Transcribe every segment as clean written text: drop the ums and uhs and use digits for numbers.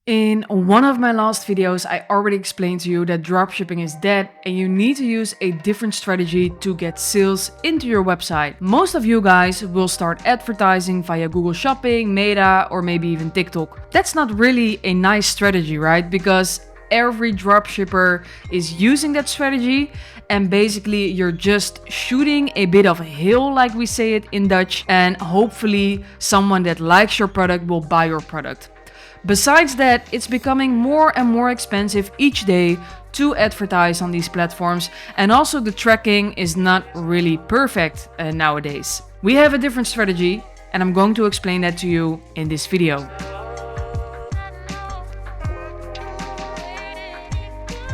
In one of my last videos, I already explained to you that dropshipping is dead and you need to use a different strategy to get sales into your website. Most of you guys will start advertising via Google Shopping, Meta, or maybe even TikTok. That's not really a nice strategy, right? Because every dropshipper is using that strategy, and basically you're just shooting a bit of a hill, like we say it in Dutch, and hopefully someone that likes your product will buy your product. Besides that, it's becoming more and more expensive each day to advertise on these platforms, and also the tracking is not really perfect nowadays. We have a different strategy, and I'm going to explain that to you in this video.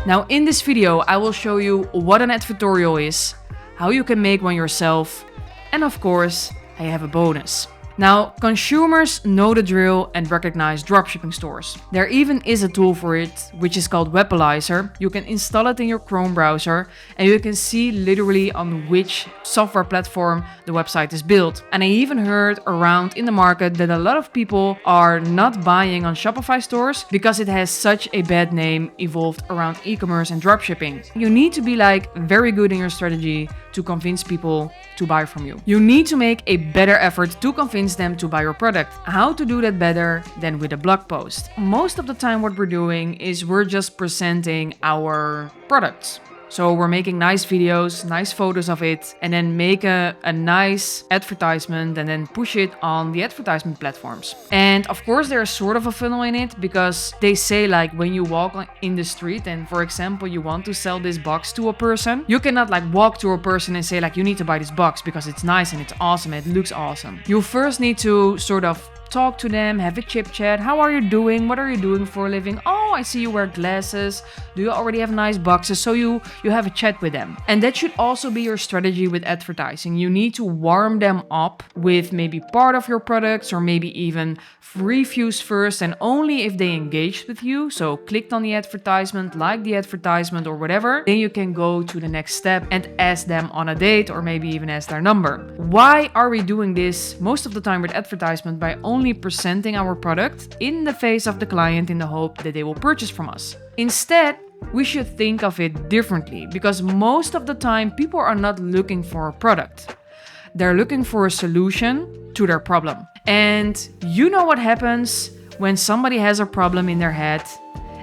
Now in this video, I will show you what an advertorial is, how you can make one yourself, and of course, I have a bonus. Now, consumers know the drill and recognize dropshipping stores. There even is a tool for it, which is called Webalizer. You can install it in your Chrome browser and you can see literally on which software platform the website is built. And I even heard around in the market that a lot of people are not buying on Shopify stores because it has such a bad name evolved around e-commerce and dropshipping. You need to be very good in your strategy to convince people to buy from you. You need to make a better effort to convince them to buy your product. How to do that better than with a blog post? Most of the time what we're doing is we're just presenting our products. So we're making nice videos, nice photos of it, and then make a nice advertisement and then push it on the advertisement platforms. And of course there's sort of a funnel in it because they say when you walk in the street and for example you want to sell this box to a person, you cannot walk to a person and say you need to buy this box because it's nice and it's awesome and it looks awesome. You first need to sort of talk to them, have a chit chat. How are you doing? What are you doing for a living? Oh, I see you wear glasses. Do you already have nice boxes? So you have a chat with them. And that should also be your strategy with advertising. You need to warm them up with maybe part of your products or maybe even reviews first, and only if they engaged with you, so clicked on the advertisement, liked the advertisement or whatever, then you can go to the next step and ask them on a date or maybe even ask their number. Why are we doing this most of the time with advertisement? By only presenting our product in the face of the client in the hope that they will purchase from us. Instead, we should think of it differently because most of the time people are not looking for a product. They're looking for a solution to their problem. And you know what happens when somebody has a problem in their head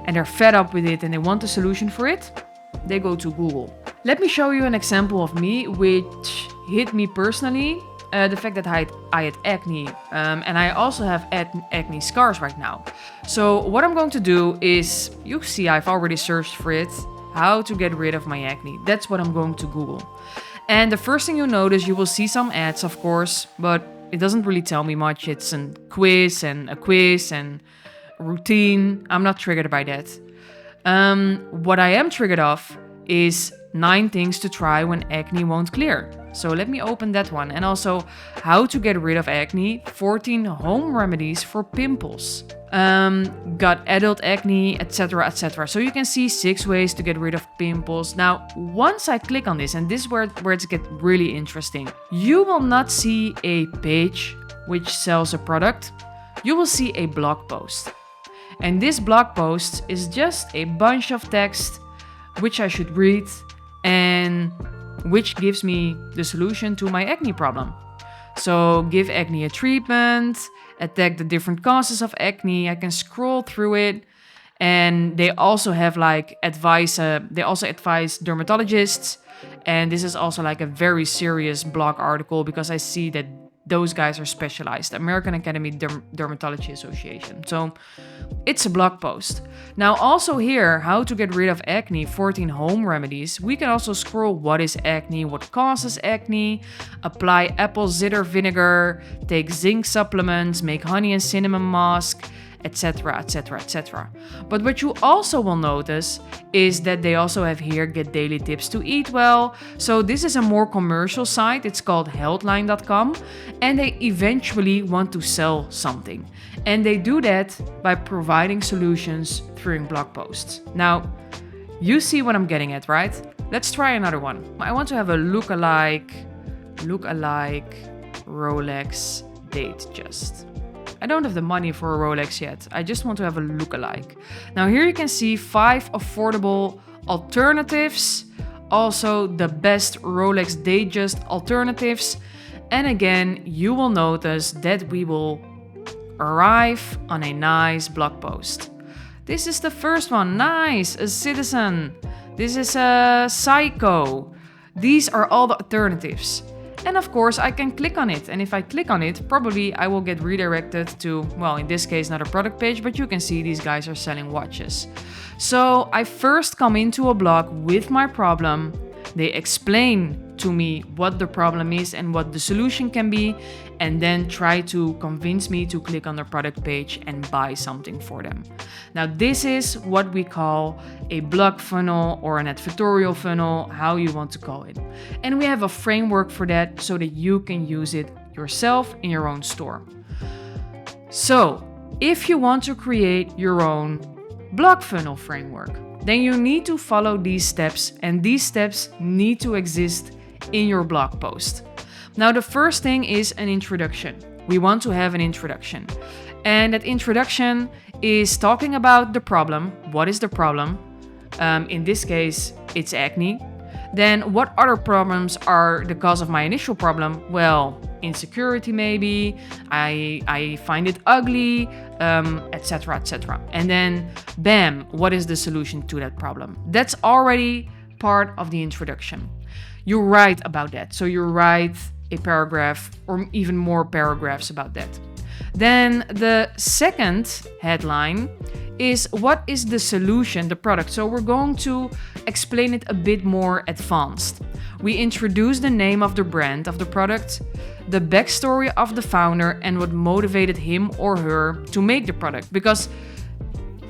and they're fed up with it and they want a solution for it? They go to Google. Let me show you an example of me which hit me personally. The fact that I had acne and I also have acne scars right now. So what I'm going to do is, you see I've already searched for it, how to get rid of my acne. That's what I'm going to Google. And the first thing you notice, you will see some ads, of course, but it doesn't really tell me much. It's a quiz and a routine. I'm not triggered by that. What I am triggered of is 9 things to try when acne won't clear. So let me open that one. And also how to get rid of acne, 14 home remedies for pimples. Got adult acne, etc, etc. So you can see 6 ways to get rid of pimples. Now, once I click on this, and this is where it gets really interesting, you will not see a page which sells a product. You will see a blog post. And this blog post is just a bunch of text which I should read and which gives me the solution to my acne problem. So give acne a treatment, attack the different causes of acne. I can scroll through it, and they also have advice. They also advise dermatologists, and this is also a very serious blog article because I see that those guys are specialized, American Academy Dermatology Association. So it's a blog post. Now also here, how to get rid of acne, 14 home remedies. We can also scroll what is acne, what causes acne, apply apple cider vinegar, take zinc supplements, make honey and cinnamon mask, etc, etc, etc. But what you also will notice is that they also have here get daily tips to eat well. So this is a more commercial site. It's called healthline.com, and they eventually want to sell something. And they do that by providing solutions through blog posts. Now, you see what I'm getting at, right? Let's try another one. I want to have a look-alike Rolex date just. I don't have the money for a Rolex yet. I just want to have a lookalike. Now here you can see 5 affordable alternatives. Also the best Rolex Datejust alternatives. And again, you will notice that we will arrive on a nice blog post. This is the first one. Nice, a Citizen. This is a Psycho. These are all the alternatives. And of course, I can click on it. And if I click on it, probably I will get redirected to, well, in this case, not a product page, but you can see these guys are selling watches. So I first come into a blog with my problem. They explain to me what the problem is and what the solution can be, and then try to convince me to click on the product page and buy something for them. Now, this is what we call a blog funnel or an advertorial funnel, how you want to call it. And we have a framework for that so that you can use it yourself in your own store. So, if you want to create your own blog funnel framework, then you need to follow these steps, and these steps need to exist in your blog post. Now, the first thing is an introduction. We want to have an introduction. And that introduction is talking about the problem. What is the problem? In this case, it's acne. Then what other problems are the cause of my initial problem? Well, insecurity maybe, I find it ugly, etc., etc. And then, bam, what is the solution to that problem? That's already part of the introduction. You write about that. So you write a paragraph or even more paragraphs about that. Then the second headline is what is the solution, the product. So we're going to explain it a bit more advanced. We introduce the name of the brand of the product, the backstory of the founder, and what motivated him or her to make the product. Because,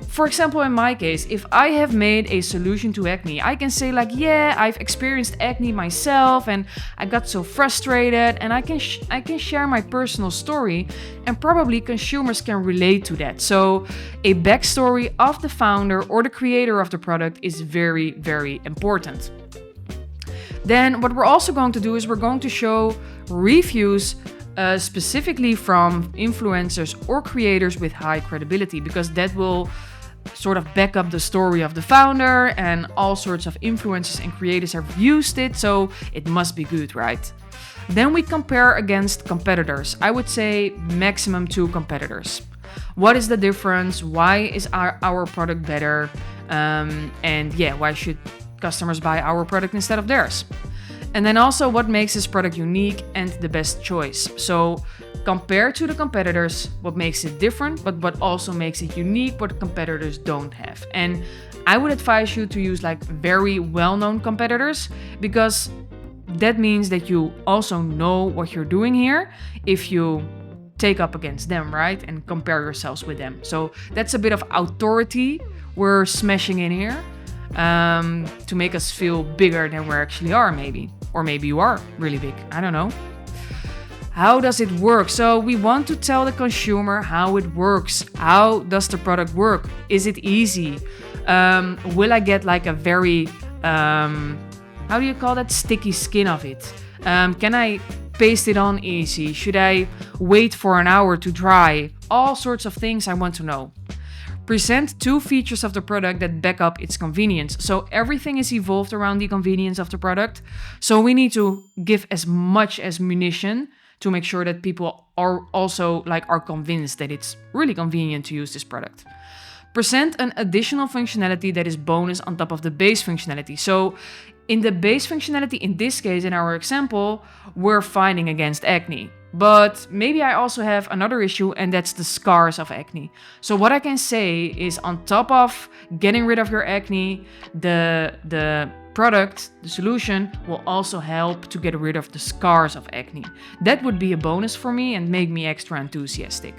for example, in my case, if I have made a solution to acne, I can say like, yeah, I've experienced acne myself and I got so frustrated, and I can share my personal story, and probably consumers can relate to that. So a backstory of the founder or the creator of the product is very, very important. Then what we're also going to do is we're going to show reviews specifically from influencers or creators with high credibility, because that will sort of back up the story of the founder, and all sorts of influencers and creators have used it, so it must be good, right? Then we compare against competitors. I would say maximum 2 competitors. What is the difference? Why is our product better? And yeah, why should customers buy our product instead of theirs? And then also what makes this product unique and the best choice. So compared to the competitors, what makes it different, but what also makes it unique, what competitors don't have. And I would advise you to use like very well-known competitors, because that means that you also know what you're doing here if you take up against them, right? And compare yourselves with them. So that's a bit of authority we're smashing in here to make us feel bigger than we actually are, maybe. Or maybe you are really big. I don't know. How does it work? So we want to tell the consumer how it works. How does the product work? Is it easy? Will I get like a very, how do you call that? Sticky skin of it? Can I paste it on easy? Should I wait for an hour to dry? All sorts of things I want to know. Present 2 features of the product that back up its convenience. So everything is evolved around the convenience of the product. So we need to give as much as munition to make sure that people are also are convinced that it's really convenient to use this product. Present an additional functionality that is bonus on top of the base functionality. So in the base functionality, in this case, in our example, we're fighting against acne. But maybe I also have another issue, and that's the scars of acne. So what I can say is, on top of getting rid of your acne, the product, the solution, will also help to get rid of the scars of acne. That would be a bonus for me and make me extra enthusiastic.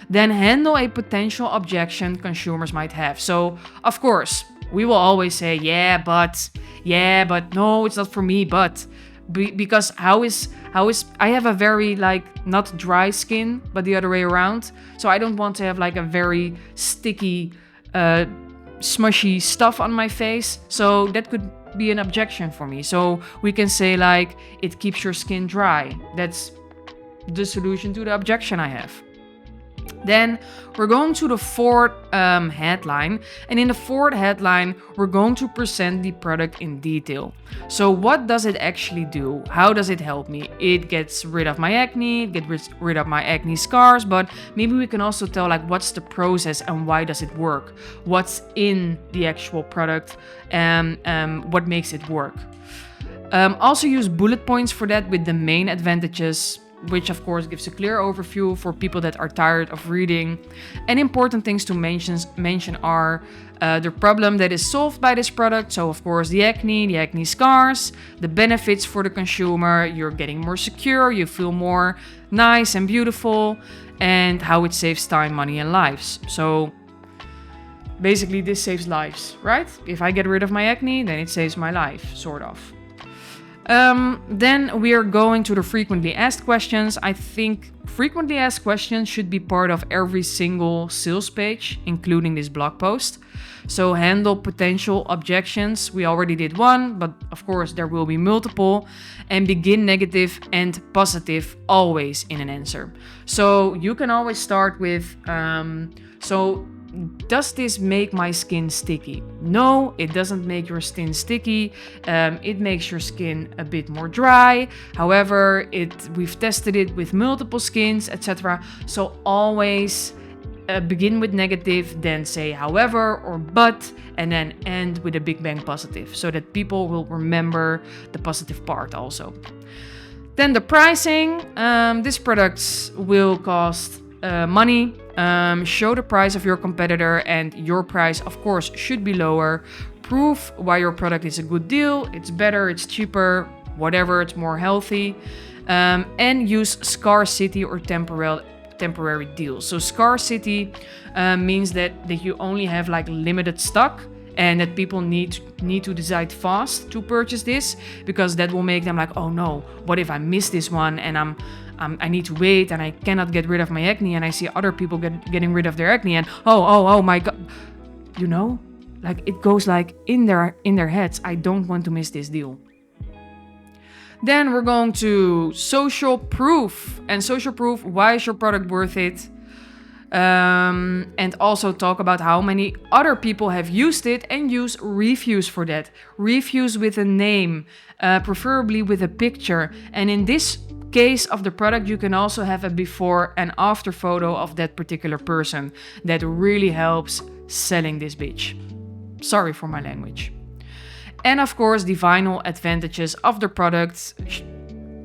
Then handle a potential objection consumers might have. So, of course, we will always say, yeah, but no, it's not for me, but. Because how is I have a very not dry skin, but the other way around. So I don't want to have a very sticky, smushy stuff on my face. So that could be an objection for me. So we can say it keeps your skin dry. That's the solution to the objection I have. Then we're going to the fourth headline, and in the fourth headline we're going to present the product in detail. So what does it actually do? How does it help me? It gets rid of my acne, it gets rid of my acne scars, but maybe we can also tell like what's the process and why does it work? What's in the actual product and what makes it work? Also use bullet points for that with the main advantages, which of course gives a clear overview for people that are tired of reading. And important things to mention are the problem that is solved by this product. So of course the acne scars, the benefits for the consumer, you're getting more secure, you feel more nice and beautiful, and how it saves time, money and lives. So basically this saves lives, right? If I get rid of my acne, then it saves my life, sort of. Then we are going to the frequently asked questions. I think frequently asked questions should be part of every single sales page, including this blog post. So handle potential objections. We already did one, but of course there will be multiple. And begin negative and positive always in an answer. So you can always start with, does this make my skin sticky? No, it doesn't make your skin sticky. It makes your skin a bit more dry. However, we've tested it with multiple skins, etc. So always begin with negative, then say however or but, and then end with a big bang positive so that people will remember the positive part also. Then the pricing. These products will cost money. Show the price of your competitor, and your price of course should be lower. Prove why your product is a good deal, it's better, it's cheaper, whatever, it's more healthy. And use scarcity or temporary deals. So scarcity means that you only have like limited stock, and that people need to decide fast to purchase this, because that will make them like, oh no, what if I miss this one and I need to wait and I cannot get rid of my acne, and I see other people getting rid of their acne, and oh my god, you know, like it goes like in their heads, I don't want to miss this deal. Then we're going to social proof. And social proof, why is your product worth it? And also talk about how many other people have used it, and use reviews for that. Reviews with a name, preferably with a picture. And in this case of the product, you can also have a before and after photo of that particular person. That really helps selling this bitch. Sorry for my language. And of course, the final advantages of the product.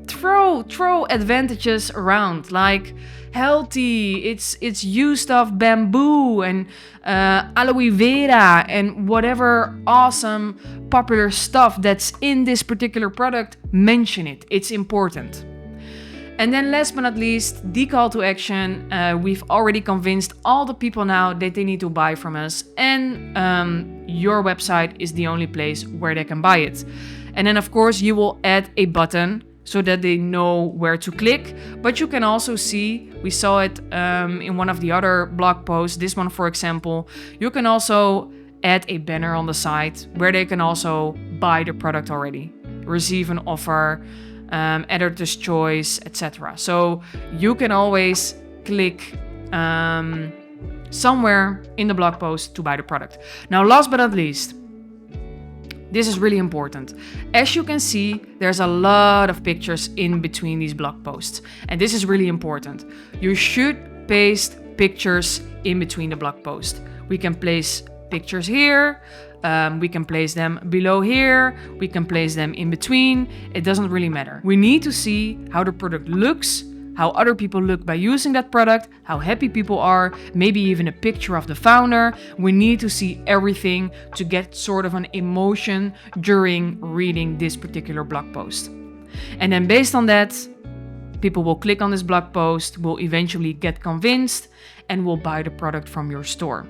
Throw advantages around, like healthy, it's used of bamboo and aloe vera and whatever awesome popular stuff that's in this particular product. Mention it, it's important. And then last but not least, the call to action. We've already convinced all the people now that they need to buy from us, and your website is the only place where they can buy it. And then of course you will add a button so that they know where to click. But you can also see, we saw it in one of the other blog posts, this one for example, you can also add a banner on the site where they can also buy the product already, receive an offer, editor's choice, etc. So you can always click somewhere in the blog post to buy the product. Now, last but not least, this is really important. As you can see, there's a lot of pictures in between these blog posts. And this is really important. You should paste pictures in between the blog post. We can place pictures here. We can place them below here. We can place them in between. It doesn't really matter. We need to see how the product looks, how other people look by using that product, how happy people are, maybe even a picture of the founder. We need to see everything to get sort of an emotion during reading this particular blog post. And then based on that, people will click on this blog post, will eventually get convinced, and will buy the product from your store.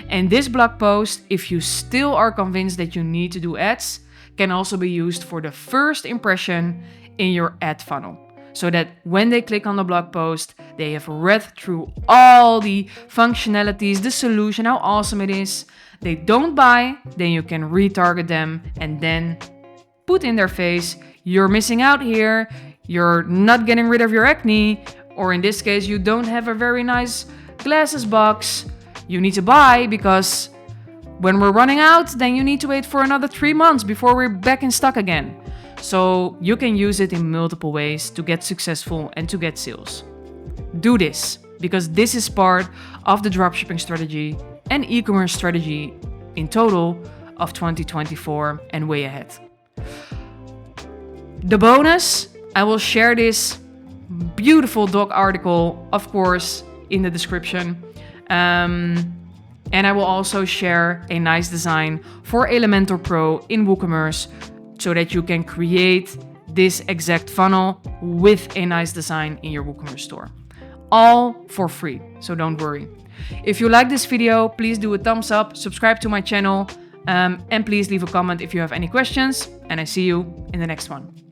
And this blog post, if you still are convinced that you need to do ads, can also be used for the first impression in your ad funnel. So that when they click on the blog post, they have read through all the functionalities, the solution, how awesome it is. They don't buy, then you can retarget them and then put in their face, you're missing out here, you're not getting rid of your acne, or in this case, you don't have a very nice glasses box you need to buy, because when we're running out, then you need to wait for another 3 months before we're back in stock again. So you can use it in multiple ways to get successful and to get sales. Do this, because this is part of the dropshipping strategy and e-commerce strategy in total of 2024 and way ahead. The bonus, I will share this beautiful doc article, of course, in the description. And I will also share a nice design for Elementor Pro in WooCommerce so that you can create this exact funnel with a nice design in your WooCommerce store. All for free, so don't worry. If you like this video, please do a thumbs up, subscribe to my channel, and please leave a comment if you have any questions, and I see you in the next one.